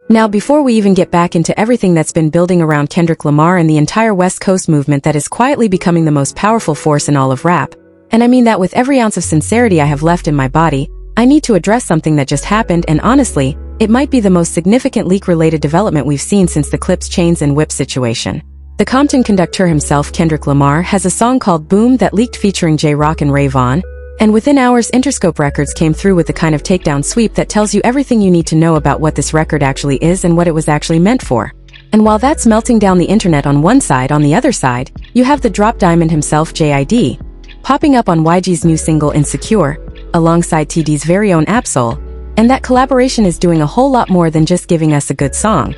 Now, before we even get back into everything that's been building around Kendrick Lamar and the entire West Coast movement that is quietly becoming the most powerful force in all of rap, and I mean that with every ounce of sincerity I have left in my body, I need to address something that just happened, and honestly, it might be the most significant leak-related development we've seen since the Clips, Chains, and Whip situation. The Compton conductor himself, Kendrick Lamar, has a song called Boom that leaked featuring J-Rock and Vaughn, and within hours Interscope Records came through with the kind of takedown sweep that tells you everything you need to know about what this record actually is and what it was actually meant for. And while that's melting down the internet on one side, on the other side, you have the drop diamond himself, JID, popping up on YG's new single Insecure, alongside TD's very own Absol, and that collaboration is doing a whole lot more than just giving us a good song.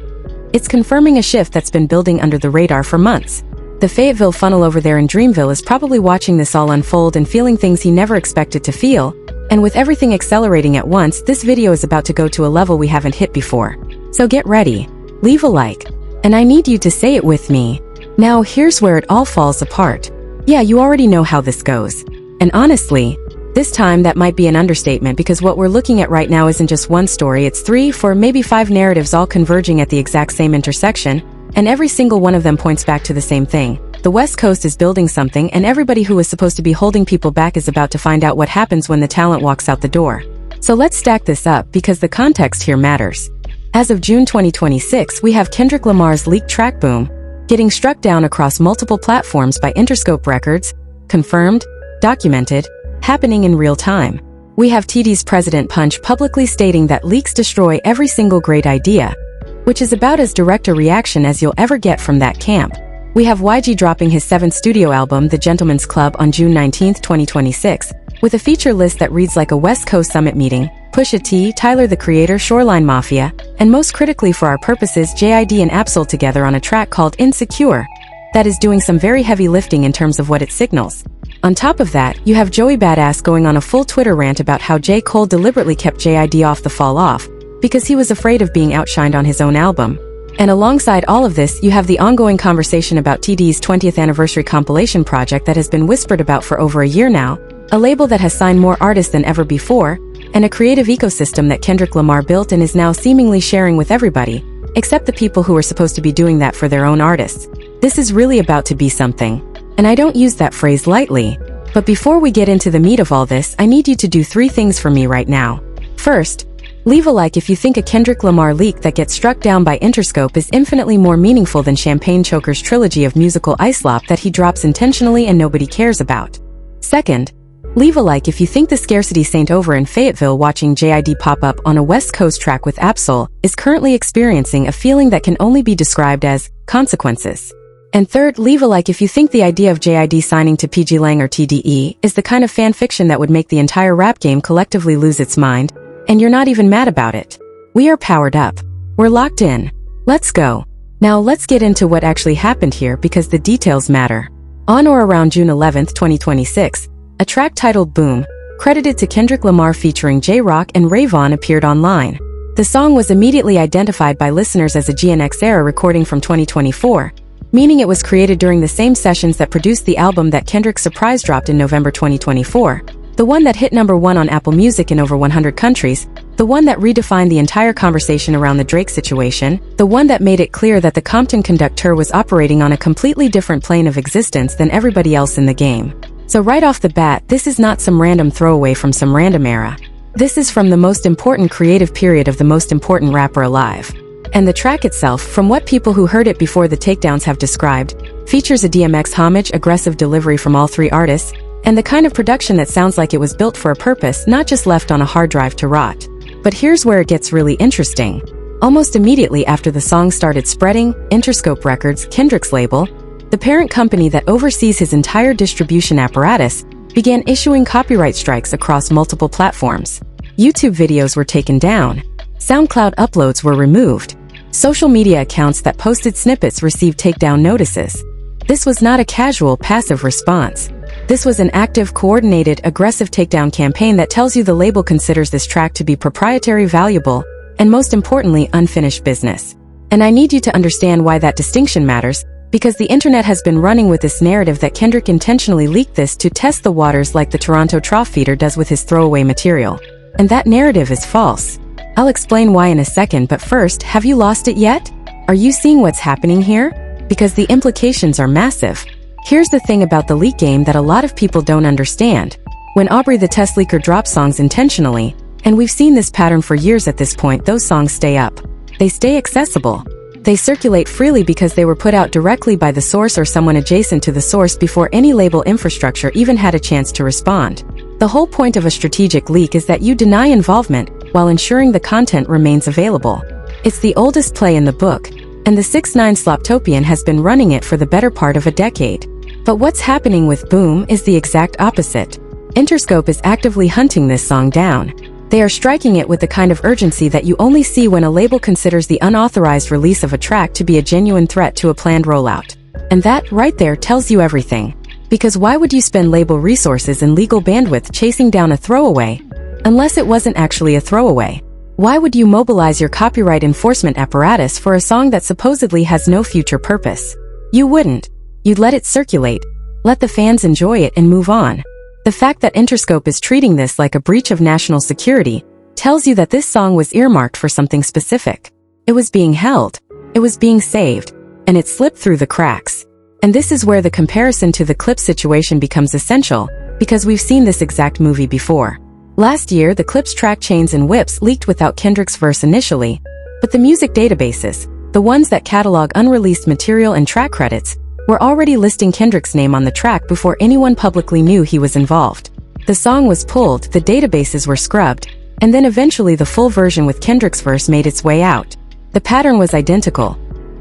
It's confirming a shift that's been building under the radar for months. The Fayetteville funnel over there in Dreamville is probably watching this all unfold and feeling things he never expected to feel, and with everything accelerating at once, this video is about to go to a level we haven't hit before. So get ready, leave a like, and I need you to say it with me. Now here's where it all falls apart. Yeah, you already know how this goes. And honestly, this time that might be an understatement because what we're looking at right now isn't just one story, it's 3, 4, maybe 5 narratives all converging at the exact same intersection, and every single one of them points back to the same thing. The West Coast is building something, and everybody who was supposed to be holding people back is about to find out what happens when the talent walks out the door. So let's stack this up because the context here matters. As of June 2026, we have Kendrick Lamar's leaked track Boom getting struck down across multiple platforms by Interscope Records, confirmed, documented, happening in real time. We have TD's President Punch publicly stating that leaks destroy every single great idea, which is about as direct a reaction as you'll ever get from that camp. We have YG dropping his 7th studio album, The Gentleman's Club, on June 19, 2026, with a feature list that reads like a West Coast summit meeting, Pusha T, Tyler the Creator, Shoreline Mafia, and most critically for our purposes, JID and Absol together on a track called Insecure, that is doing some very heavy lifting in terms of what it signals. On top of that, you have Joey Badass going on a full Twitter rant about how J. Cole deliberately kept JID off the fall off, because he was afraid of being outshined on his own album. And alongside all of this, you have the ongoing conversation about TD's 20th anniversary compilation project that has been whispered about for over a year now, a label that has signed more artists than ever before, and a creative ecosystem that Kendrick Lamar built and is now seemingly sharing with everybody, except the people who are supposed to be doing that for their own artists. This is really about to be something. And I don't use that phrase lightly. But before we get into the meat of all this, I need you to do 3 things for me right now. First, leave a like if you think a Kendrick Lamar leak that gets struck down by Interscope is infinitely more meaningful than Champagne Choker's trilogy of musical islop that he drops intentionally and nobody cares about. Second, leave a like if you think the scarcity saint over in Fayetteville watching JID pop up on a West Coast track with Absol is currently experiencing a feeling that can only be described as consequences. And third, leave a like if you think the idea of JID signing to PG Lang or TDE is the kind of fan fiction that would make the entire rap game collectively lose its mind, and you're not even mad about it. We are powered up. We're locked in. Let's go. Now let's get into what actually happened here because the details matter. On or around June 11, 2026, a track titled Boom, credited to Kendrick Lamar featuring J-Rock and Vaughn appeared online. The song was immediately identified by listeners as a GNX era recording from 2024, meaning it was created during the same sessions that produced the album that Kendrick surprise dropped in November 2024, the one that hit #1 on Apple Music in over 100 countries, the one that redefined the entire conversation around the Drake situation, the one that made it clear that the Compton conductor was operating on a completely different plane of existence than everybody else in the game. So right off the bat, this is not some random throwaway from some random era. This is from the most important creative period of the most important rapper alive. And the track itself, from what people who heard it before the takedowns have described, features a DMX homage, aggressive delivery from all 3 artists, and the kind of production that sounds like it was built for a purpose, not just left on a hard drive to rot. But here's where it gets really interesting. Almost immediately after the song started spreading, Interscope Records, Kendrick's label, the parent company that oversees his entire distribution apparatus, began issuing copyright strikes across multiple platforms. YouTube videos were taken down. SoundCloud uploads were removed. Social media accounts that posted snippets received takedown notices. This was not a casual, passive response. This was an active, coordinated, aggressive takedown campaign that tells you the label considers this track to be proprietary, valuable, and most importantly, unfinished business. And I need you to understand why that distinction matters, because the internet has been running with this narrative that Kendrick intentionally leaked this to test the waters like the Toronto trough feeder does with his throwaway material. And that narrative is false. I'll explain why in a second, but first, have you lost it yet? Are you seeing what's happening here? Because the implications are massive. Here's the thing about the leak game that a lot of people don't understand. When Aubrey the Test Leaker drops songs intentionally, and we've seen this pattern for years at this point, those songs stay up. They stay accessible. They circulate freely because they were put out directly by the source or someone adjacent to the source before any label infrastructure even had a chance to respond. The whole point of a strategic leak is that you deny involvement while ensuring the content remains available. It's the oldest play in the book, and the 6ix9ine Sloptopian has been running it for the better part of a decade. But what's happening with Boom is the exact opposite. Interscope is actively hunting this song down. They are striking it with the kind of urgency that you only see when a label considers the unauthorized release of a track to be a genuine threat to a planned rollout. And that, right there, tells you everything. Because why would you spend label resources and legal bandwidth chasing down a throwaway, unless it wasn't actually a throwaway? Why would you mobilize your copyright enforcement apparatus for a song that supposedly has no future purpose? You wouldn't. You'd let it circulate, let the fans enjoy it and move on. The fact that Interscope is treating this like a breach of national security tells you that this song was earmarked for something specific. It was being held, it was being saved, and it slipped through the cracks. And this is where the comparison to the Clips situation becomes essential, because we've seen this exact movie before. Last year, the Clips track Chains and Whips leaked without Kendrick's verse initially, but the music databases, the ones that catalog unreleased material and track credits, were already listing Kendrick's name on the track before anyone publicly knew he was involved. The song was pulled, the databases were scrubbed, and then eventually the full version with Kendrick's verse made its way out. The pattern was identical.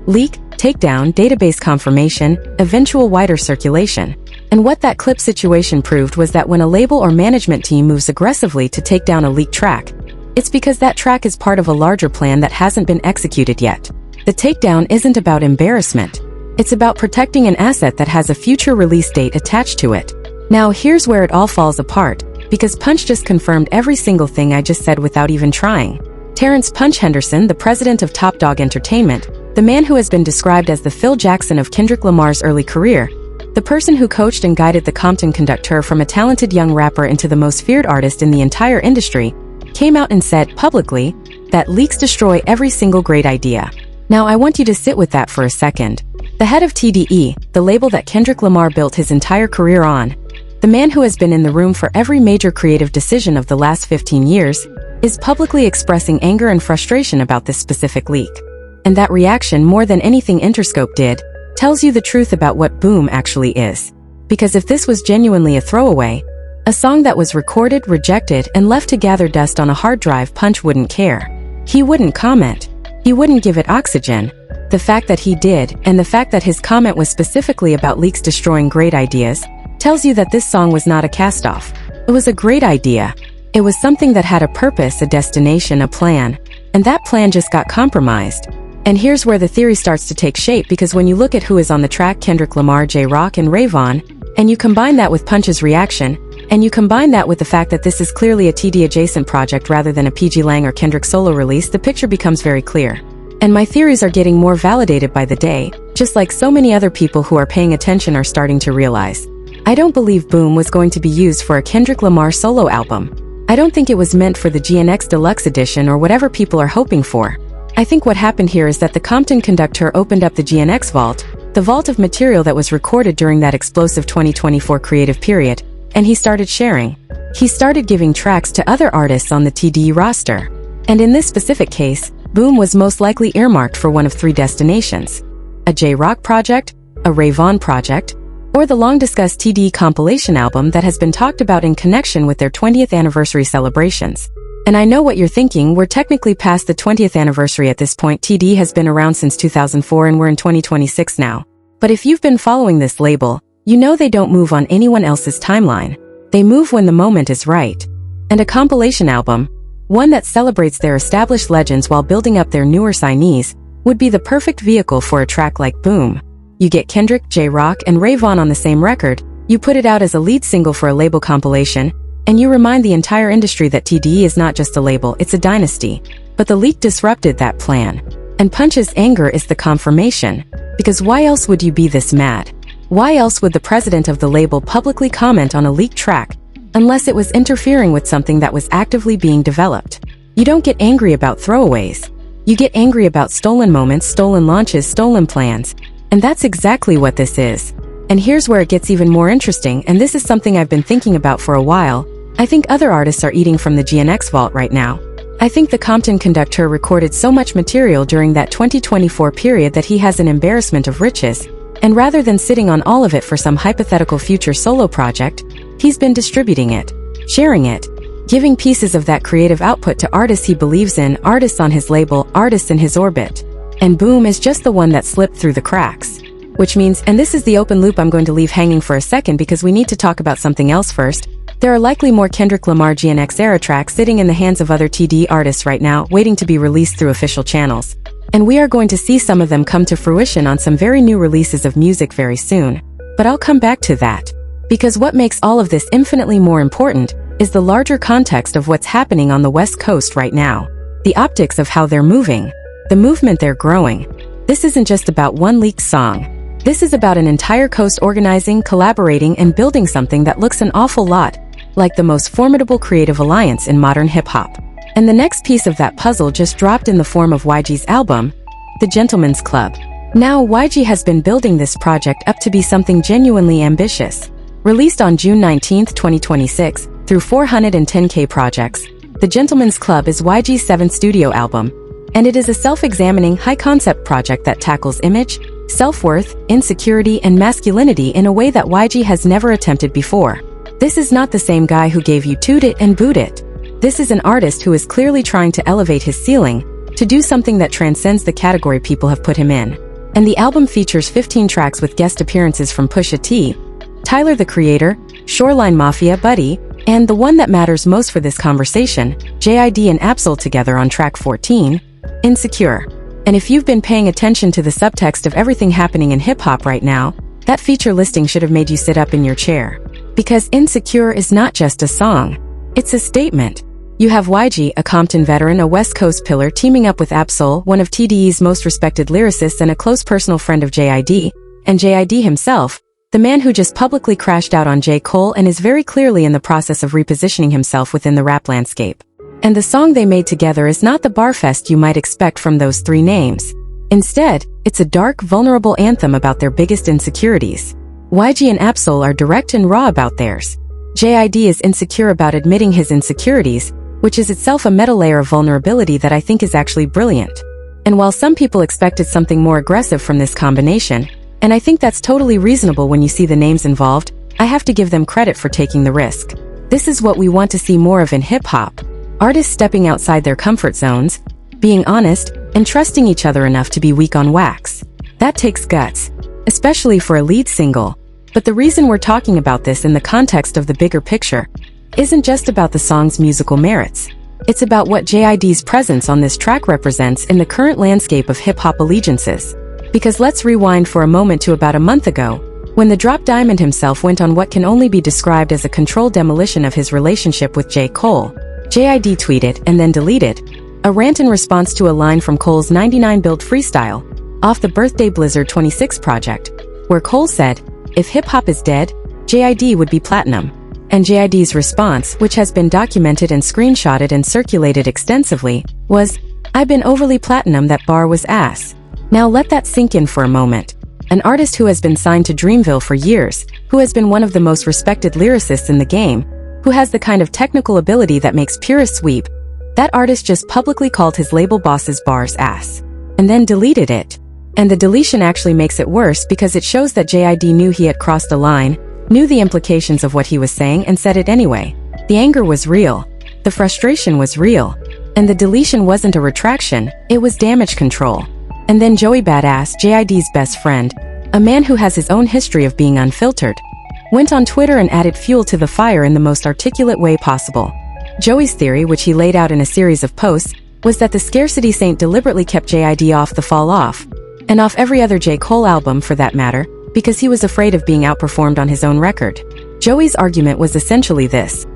Leak, takedown, database confirmation, eventual wider circulation. And what that Clip situation proved was that when a label or management team moves aggressively to take down a leaked track, it's because that track is part of a larger plan that hasn't been executed yet. The takedown isn't about embarrassment. It's about protecting an asset that has a future release date attached to it. Now here's where it all falls apart, because Punch just confirmed every single thing I just said without even trying. Terrence Punch Henderson, the president of Top Dog Entertainment, the man who has been described as the Phil Jackson of Kendrick Lamar's early career, the person who coached and guided the Compton Conductor from a talented young rapper into the most feared artist in the entire industry, came out and said publicly that leaks destroy every single great idea. Now I want you to sit with that for a second. The head of TDE, the label that Kendrick Lamar built his entire career on, the man who has been in the room for every major creative decision of the last 15 years, is publicly expressing anger and frustration about this specific leak. And that reaction, more than anything Interscope did, tells you the truth about what Boom actually is. Because if this was genuinely a throwaway, a song that was recorded, rejected, and left to gather dust on a hard drive, Punch wouldn't care. He wouldn't comment. He wouldn't give it oxygen. The fact that he did, and the fact that his comment was specifically about leaks destroying great ideas, tells you that this song was not a cast-off. It was a great idea. It was something that had a purpose, a destination, a plan. And that plan just got compromised. And here's where the theory starts to take shape, because when you look at who is on the track, Kendrick Lamar, J-Rock, and Vaughn, and you combine that with Punch's reaction, and you combine that with the fact that this is clearly a TD-adjacent project rather than a PG Lang or Kendrick solo release, the picture becomes very clear. And my theories are getting more validated by the day, just like so many other people who are paying attention are starting to realize. I don't believe Boom was going to be used for a Kendrick Lamar solo album. I don't think it was meant for the GNX Deluxe Edition or whatever people are hoping for. I think what happened here is that the Compton Conductor opened up the GNX vault, the vault of material that was recorded during that explosive 2024 creative period, and he started sharing. He started giving tracks to other artists on the TDE roster. And in this specific case, Boom was most likely earmarked for one of three destinations: a J-Rock project, a Vaughn project, or the long-discussed TDE compilation album that has been talked about in connection with their 20th anniversary celebrations. And I know what you're thinking, we're technically past the 20th anniversary at this point. TDE has been around since 2004 and we're in 2026 now. But if you've been following this label, you know they don't move on anyone else's timeline. They move when the moment is right. And a compilation album, one that celebrates their established legends while building up their newer signees, would be the perfect vehicle for a track like Boom. You get Kendrick, J-Rock, and Vaughn on the same record, you put it out as a lead single for a label compilation, and you remind the entire industry that TDE is not just a label, it's a dynasty. But the leak disrupted that plan. And Punch's anger is the confirmation. Because why else would you be this mad? Why else would the president of the label publicly comment on a leaked track, unless it was interfering with something that was actively being developed? You don't get angry about throwaways. You get angry about stolen moments, stolen launches, stolen plans. And that's exactly what this is. And here's where it gets even more interesting, and this is something I've been thinking about for a while. I think other artists are eating from the GNX vault right now. I think the Compton conductor recorded so much material during that 2024 period that he has an embarrassment of riches, and rather than sitting on all of it for some hypothetical future solo project, he's been distributing it, sharing it, giving pieces of that creative output to artists he believes in, artists on his label, artists in his orbit. And Boom is just the one that slipped through the cracks. Which means, and this is the open loop I'm going to leave hanging for a second because we need to talk about something else first, there are likely more Kendrick Lamar GNX era tracks sitting in the hands of other TD artists right now, waiting to be released through official channels. And we are going to see some of them come to fruition on some very new releases of music very soon. But I'll come back to that. Because what makes all of this infinitely more important is the larger context of what's happening on the West Coast right now. The optics of how they're moving. The movement they're growing. This isn't just about one leaked song. This is about an entire coast organizing, collaborating, and building something that looks an awful lot like the most formidable creative alliance in modern hip-hop. And the next piece of that puzzle just dropped in the form of YG's album, The Gentleman's Club. Now, YG has been building this project up to be something genuinely ambitious. Released on June 19, 2026, through 410K projects, The Gentleman's Club is YG's 7th studio album, and it is a self-examining, high-concept project that tackles image, self-worth, insecurity, and masculinity in a way that YG has never attempted before. This is not the same guy who gave you Toot It and Boot It. This is an artist who is clearly trying to elevate his ceiling, to do something that transcends the category people have put him in. And the album features 15 tracks with guest appearances from Pusha T, Tyler the Creator, Shoreline Mafia, Buddy, and the one that matters most for this conversation, JID and Absol together on track 14, Insecure. And if you've been paying attention to the subtext of everything happening in hip-hop right now, that feature listing should have made you sit up in your chair. Because Insecure is not just a song. It's a statement. You have YG, a Compton veteran, a West Coast pillar, teaming up with Absol, one of TDE's most respected lyricists and a close personal friend of JID, and JID himself, the man who just publicly crashed out on J. Cole and is very clearly in the process of repositioning himself within the rap landscape. And the song they made together is not the barfest you might expect from those three names. Instead, it's a dark, vulnerable anthem about their biggest insecurities. YG and Absol are direct and raw about theirs. JID is insecure about admitting his insecurities, which is itself a meta layer of vulnerability that I think is actually brilliant. And while some people expected something more aggressive from this combination, and I think that's totally reasonable when you see the names involved, I have to give them credit for taking the risk. This is what we want to see more of in hip-hop. Artists stepping outside their comfort zones, being honest, and trusting each other enough to be weak on wax. That takes guts, especially for a lead single. But the reason we're talking about this in the context of the bigger picture isn't just about the song's musical merits. It's about what JID's presence on this track represents in the current landscape of hip-hop allegiances. Because let's rewind for a moment to about a month ago, when the Drop Diamond himself went on what can only be described as a controlled demolition of his relationship with J. Cole. JID tweeted, and then deleted, a rant in response to a line from Cole's 99 Build freestyle, off the Birthday Blizzard 26 project, where Cole said, "If hip-hop is dead, JID would be platinum." And JID's response, which has been documented and screenshotted and circulated extensively, was, "I've been overly platinum, that bar was ass." Now let that sink in for a moment. An artist who has been signed to Dreamville for years, who has been one of the most respected lyricists in the game, who has the kind of technical ability that makes purists weep, that artist just publicly called his label boss's bars ass. And then deleted it. And the deletion actually makes it worse because it shows that JID knew he had crossed a line, knew the implications of what he was saying, and said it anyway. The anger was real. The frustration was real. And the deletion wasn't a retraction, it was damage control. And then Joey Badass, JID's best friend, a man who has his own history of being unfiltered, went on Twitter and added fuel to the fire in the most articulate way possible. Joey's theory, which he laid out in a series of posts, was that the scarcity saint deliberately kept JID off the fall off, and off every other J. Cole album for that matter, because he was afraid of being outperformed on his own record. Joey's argument was essentially this.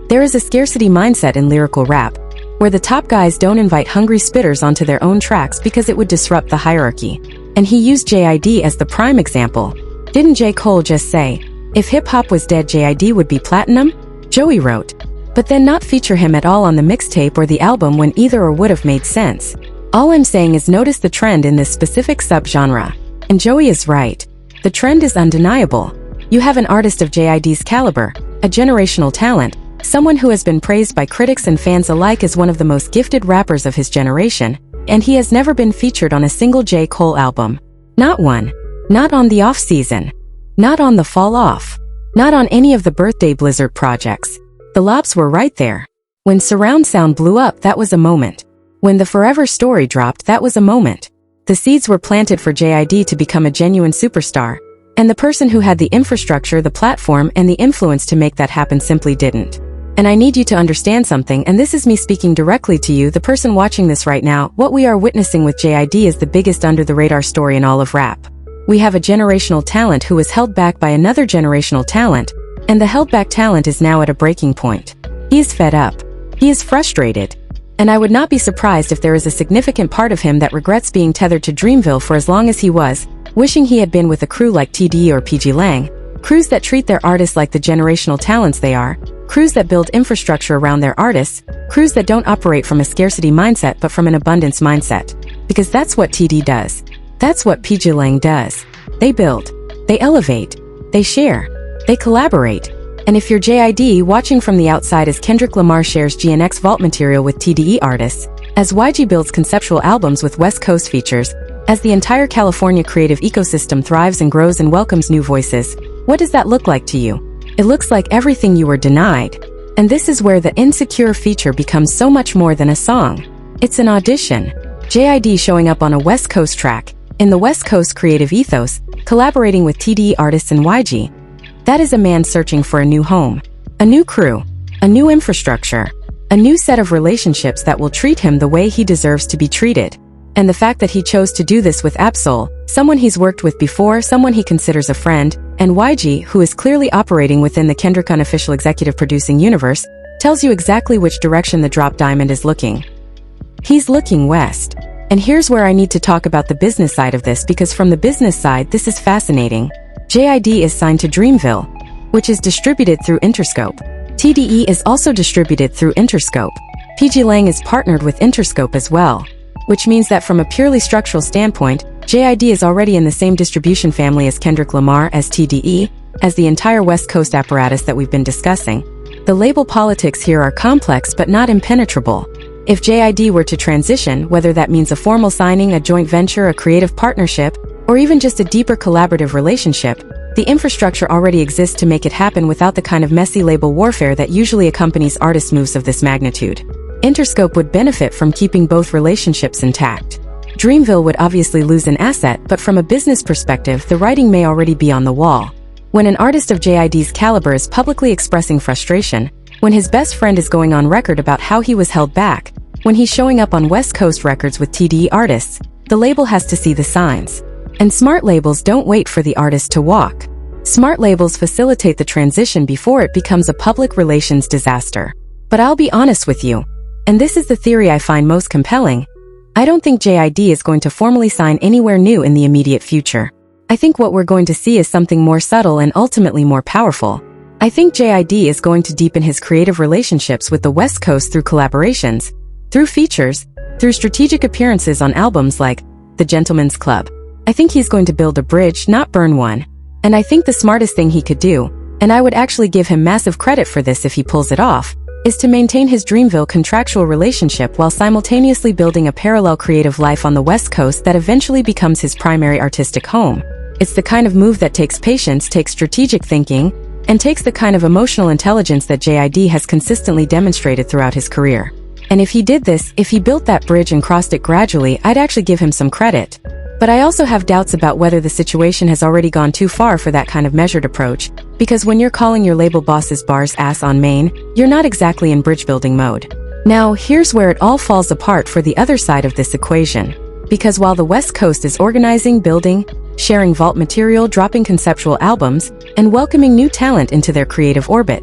There is a scarcity mindset in lyrical rap, where the top guys don't invite hungry spitters onto their own tracks because it would disrupt the hierarchy. And he used JID as the prime example. Didn't J. Cole just say, "If hip-hop was dead, JID would be platinum"? Joey wrote, but then not feature him at all on the mixtape or the album when either or would have made sense. All I'm saying is notice the trend in this specific subgenre. And Joey is right. The trend is undeniable. You have an artist of JID's caliber, a generational talent, someone who has been praised by critics and fans alike as one of the most gifted rappers of his generation, and he has never been featured on a single J. Cole album. Not one. Not on the off-season. Not on the Fall Off. Not on any of the Birthday Blizzard projects. The lobs were right there. When surround sound blew up, that was a moment. When the Forever Story dropped, that was a moment. The seeds were planted for JID to become a genuine superstar, and the person who had the infrastructure, the platform, and the influence to make that happen simply didn't. And I need you to understand something, and this is me speaking directly to you, the person watching this right now. What we are witnessing with JID is the biggest under-the-radar story in all of rap. We have a generational talent who was held back by another generational talent, and the held-back talent is now at a breaking point. He is fed up. He is frustrated. And I would not be surprised if there is a significant part of him that regrets being tethered to Dreamville for as long as he was, wishing he had been with a crew like TDE or PG Lang, crews that treat their artists like the generational talents they are, crews that build infrastructure around their artists, crews that don't operate from a scarcity mindset but from an abundance mindset. Because that's what TD does. That's what PG Lang does. They build. They elevate. They share. They collaborate. And if you're JID watching from the outside as Kendrick Lamar shares GNX Vault material with TDE artists, as YG builds conceptual albums with West Coast features, as the entire California creative ecosystem thrives and grows and welcomes new voices, what does that look like to you? It looks like everything you were denied. And this is where the Insecure feature becomes so much more than a song. It's an audition. JID showing up on a West Coast track, in the West Coast creative ethos, collaborating with TDE artists and YG. That is a man searching for a new home, a new crew, a new infrastructure, a new set of relationships that will treat him the way he deserves to be treated. And the fact that he chose to do this with Absol, someone he's worked with before, someone he considers a friend, and YG, who is clearly operating within the Kendrick unofficial executive producing universe, tells you exactly which direction the drop diamond is looking. He's looking west. And here's where I need to talk about the business side of this, because from the business side, this is fascinating. JID is signed to Dreamville, which is distributed through Interscope. TDE is also distributed through Interscope. PG Lang is partnered with Interscope as well, which means that from a purely structural standpoint, JID is already in the same distribution family as Kendrick Lamar, as TDE, as the entire West Coast apparatus that we've been discussing. The label politics here are complex but not impenetrable. If JID were to transition, whether that means a formal signing, a joint venture, a creative partnership, or even just a deeper collaborative relationship, the infrastructure already exists to make it happen without the kind of messy label warfare that usually accompanies artist moves of this magnitude. Interscope would benefit from keeping both relationships intact. Dreamville would obviously lose an asset, but from a business perspective, the writing may already be on the wall. When an artist of JID's caliber is publicly expressing frustration, when his best friend is going on record about how he was held back, when he's showing up on West Coast records with TDE artists, the label has to see the signs. And smart labels don't wait for the artist to walk. Smart labels facilitate the transition before it becomes a public relations disaster. But I'll be honest with you, and this is the theory I find most compelling, I don't think JID is going to formally sign anywhere new in the immediate future. I think what we're going to see is something more subtle and ultimately more powerful. I think JID is going to deepen his creative relationships with the West Coast through collaborations, through features, through strategic appearances on albums like The Gentleman's Club. I think he's going to build a bridge, not burn one. And I think the smartest thing he could do, and I would actually give him massive credit for this if he pulls it off, is to maintain his Dreamville contractual relationship while simultaneously building a parallel creative life on the West Coast that eventually becomes his primary artistic home. It's the kind of move that takes patience, takes strategic thinking, and takes the kind of emotional intelligence that JID has consistently demonstrated throughout his career. And if he did this, if he built that bridge and crossed it gradually, I'd actually give him some credit. But I also have doubts about whether the situation has already gone too far for that kind of measured approach, because when you're calling your label boss's bars ass on main, you're not exactly in bridge building mode. Now, here's where it all falls apart for the other side of this equation. Because while the West Coast is organizing, building, sharing vault material, dropping conceptual albums, and welcoming new talent into their creative orbit,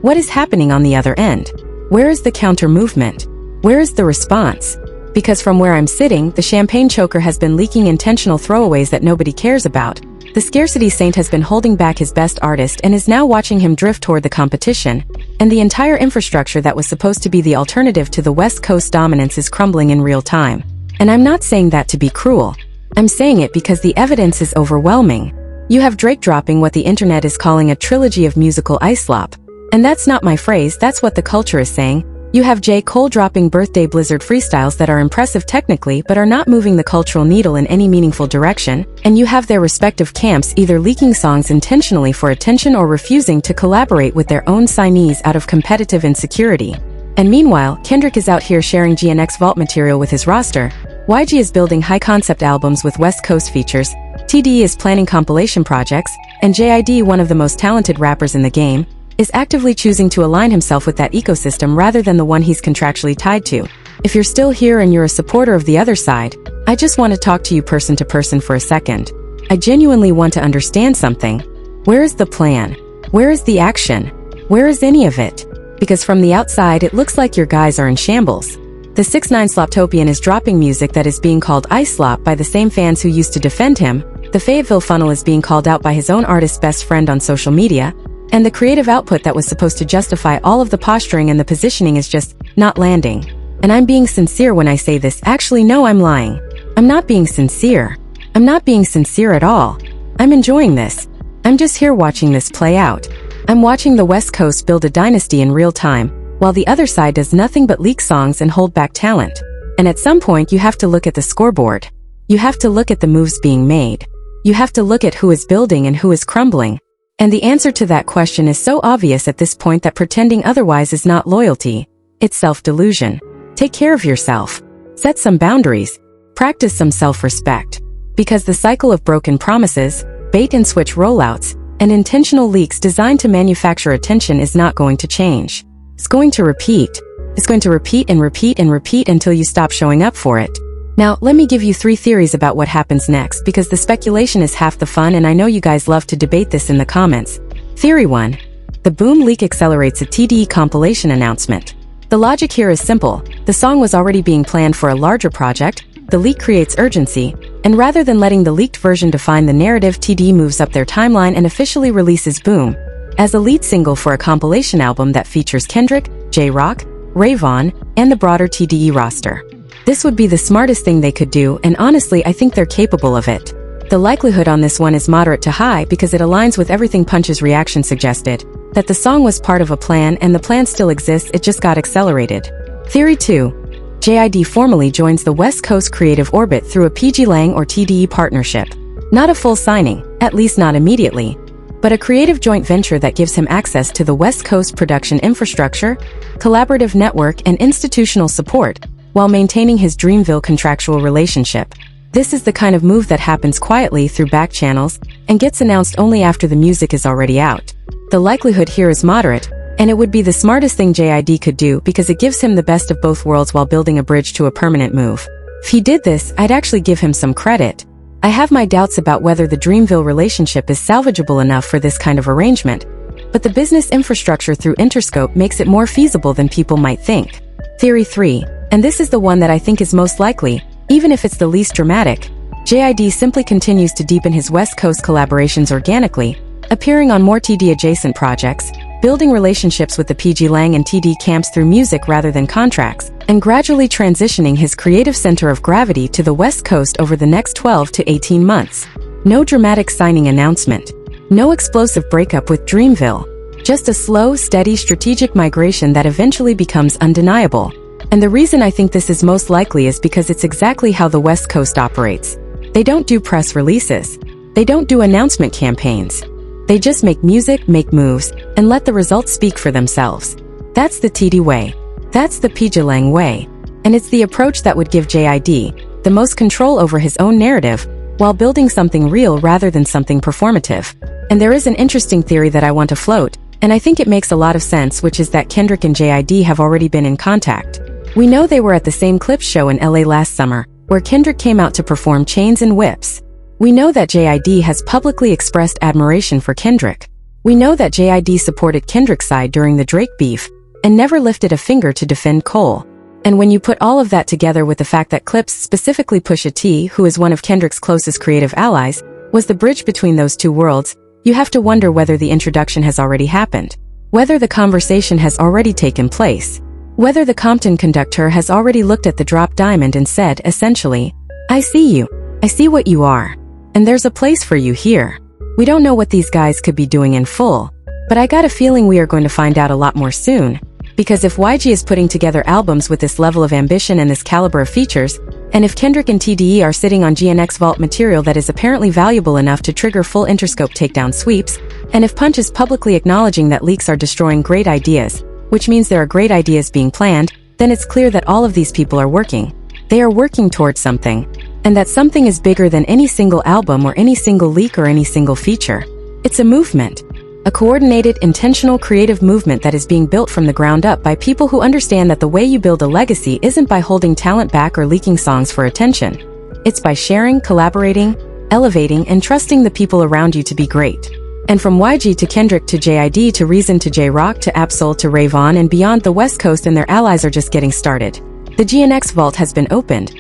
what is happening on the other end? Where is the counter movement? Where is the response? Because from where I'm sitting, the champagne choker has been leaking intentional throwaways that nobody cares about, The scarcity saint has been holding back his best artist and is now watching him drift toward the competition, and the entire infrastructure that was supposed to be the alternative to the West Coast dominance is crumbling in real time. And I'm not saying that to be cruel. I'm saying it because the evidence is overwhelming. You have Drake dropping what the internet is calling a trilogy of musical ice slop. And that's not my phrase, that's what the culture is saying. You have J. Cole dropping birthday blizzard freestyles that are impressive technically but are not moving the cultural needle in any meaningful direction, and you have their respective camps either leaking songs intentionally for attention or refusing to collaborate with their own signees out of competitive insecurity. And meanwhile, Kendrick is out here sharing GNX Vault material with his roster, YG is building high-concept albums with West Coast features, TDE is planning compilation projects, and JID, one of the most talented rappers in the game, is actively choosing to align himself with that ecosystem rather than the one he's contractually tied to. If you're still here and you're a supporter of the other side, I just want to talk to you person to person for a second. I genuinely want to understand something. Where is the plan? Where is the action? Where is any of it? Because from the outside it looks like your guys are in shambles. The 6ix9ine Sloptopian is dropping music that is being called ice slop by the same fans who used to defend him, the Fayetteville funnel is being called out by his own artist's best friend on social media, and the creative output that was supposed to justify all of the posturing and the positioning is just not landing. And I'm being sincere when I say this. Actually, no, I'm lying. I'm not being sincere. I'm not being sincere at all. I'm enjoying this. I'm just here watching this play out. I'm watching the West Coast build a dynasty in real time, while the other side does nothing but leak songs and hold back talent. And at some point you have to look at the scoreboard. You have to look at the moves being made. You have to look at who is building and who is crumbling. And the answer to that question is so obvious at this point that pretending otherwise is not loyalty. It's self-delusion. Take care of yourself. Set some boundaries. Practice some self-respect. Because the cycle of broken promises, bait-and-switch rollouts, and intentional leaks designed to manufacture attention is not going to change. It's going to repeat. It's going to repeat and repeat and repeat until you stop showing up for it. Now, let me give you 3 theories about what happens next because the speculation is half the fun and I know you guys love to debate this in the comments. Theory 1. The Boom leak accelerates a TDE compilation announcement. The logic here is simple. The song was already being planned for a larger project, the leak creates urgency, and rather than letting the leaked version define the narrative, TDE moves up their timeline and officially releases Boom as a lead single for a compilation album that features Kendrick, J-Rock, Vaughn, and the broader TDE roster. This would be the smartest thing they could do, and honestly I think they're capable of it. The likelihood on this one is moderate to high because it aligns with everything Punch's reaction suggested, that the song was part of a plan and the plan still exists, it just got accelerated. Theory 2. JID formally joins the West Coast creative orbit through a PG Lang or TDE partnership. Not a full signing, at least not immediately, but a creative joint venture that gives him access to the West Coast production infrastructure, collaborative network, and institutional support, while maintaining his Dreamville contractual relationship. This is the kind of move that happens quietly through back channels and gets announced only after the music is already out. The likelihood here is moderate, and it would be the smartest thing JID could do because it gives him the best of both worlds while building a bridge to a permanent move. If he did this, I'd actually give him some credit. I have my doubts about whether the Dreamville relationship is salvageable enough for this kind of arrangement, but the business infrastructure through Interscope makes it more feasible than people might think. Theory 3. And this is the one that I think is most likely, even if it's the least dramatic. JID simply continues to deepen his West Coast collaborations organically, appearing on more TD-adjacent projects, building relationships with the PG Lang and TD camps through music rather than contracts, and gradually transitioning his creative center of gravity to the West Coast over the next 12 to 18 months. No dramatic signing announcement. No explosive breakup with Dreamville. Just a slow, steady, strategic migration that eventually becomes undeniable. And the reason I think this is most likely is because it's exactly how the West Coast operates. They don't do press releases. They don't do announcement campaigns. They just make music, make moves, and let the results speak for themselves. That's the TD way. That's the PG Lang way. And it's the approach that would give JID the most control over his own narrative, while building something real rather than something performative. And there is an interesting theory that I want to float, and I think it makes a lot of sense, which is that Kendrick and JID have already been in contact. We know they were at the same Clips show in LA last summer, where Kendrick came out to perform Chains and Whips. We know that JID has publicly expressed admiration for Kendrick. We know that JID supported Kendrick's side during the Drake beef, and never lifted a finger to defend Cole. And when you put all of that together with the fact that Clips, specifically Pusha T, who is one of Kendrick's closest creative allies, was the bridge between those two worlds, you have to wonder whether the introduction has already happened, whether the conversation has already taken place, whether the Compton conductor has already looked at the dropped diamond and said, essentially, I see you, I see what you are, and there's a place for you here. We don't know what these guys could be doing in full, but I got a feeling we are going to find out a lot more soon, because if YG is putting together albums with this level of ambition and this caliber of features, and if Kendrick and TDE are sitting on GNX Vault material that is apparently valuable enough to trigger full Interscope takedown sweeps, and if Punch is publicly acknowledging that leaks are destroying great ideas, which means there are great ideas being planned, then it's clear that all of these people are working. They are working towards something, and that something is bigger than any single album or any single leak or any single feature. It's a movement. A coordinated, intentional, creative movement that is being built from the ground up by people who understand that the way you build a legacy isn't by holding talent back or leaking songs for attention. It's by sharing, collaborating, elevating, and trusting the people around you to be great. And from YG to Kendrick to JID to Reason to J-Rock to Absol to Vaughn and beyond, the West Coast and their allies are just getting started. The GNX Vault has been opened,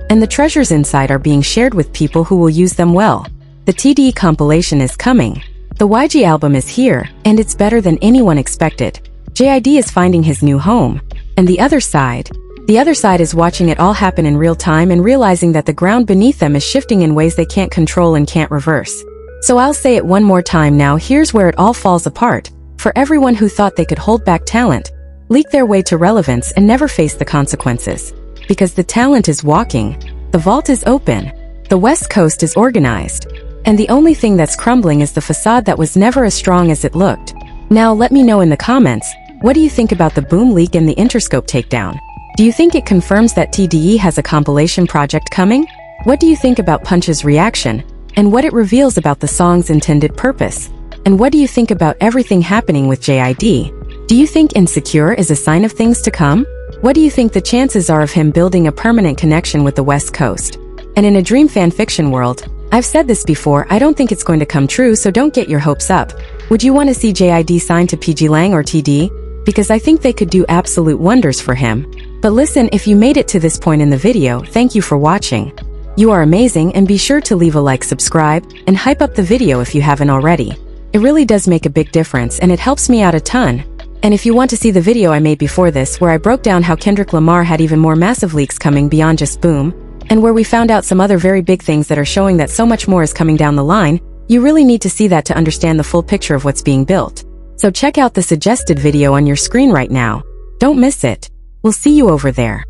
and the treasures inside are being shared with people who will use them well. The TDE compilation is coming. The YG album is here, and it's better than anyone expected. JID is finding his new home. And the other side is watching it all happen in real time and realizing that the ground beneath them is shifting in ways they can't control and can't reverse. So I'll say it one more time now, here's where it all falls apart. For everyone who thought they could hold back talent, leak their way to relevance and never face the consequences. Because the talent is walking, the vault is open, the West Coast is organized. And the only thing that's crumbling is the facade that was never as strong as it looked. Now let me know in the comments, what do you think about the Boom leak and the Interscope takedown? Do you think it confirms that TDE has a compilation project coming? What do you think about Punch's reaction, and what it reveals about the song's intended purpose? And what do you think about everything happening with JID? Do you think Insecure is a sign of things to come? What do you think the chances are of him building a permanent connection with the West Coast? And in a dream fanfiction world, I've said this before, I don't think it's going to come true, so don't get your hopes up. Would you want to see JID signed to PG Lang or TD? Because I think they could do absolute wonders for him. But listen, if you made it to this point in the video, thank you for watching. You are amazing, and be sure to leave a like, subscribe, and hype up the video if you haven't already. It really does make a big difference, and it helps me out a ton. And if you want to see the video I made before this, where I broke down how Kendrick Lamar had even more massive leaks coming beyond just Boom, and where we found out some other very big things that are showing that so much more is coming down the line, you really need to see that to understand the full picture of what's being built. So check out the suggested video on your screen right now. Don't miss it. We'll see you over there.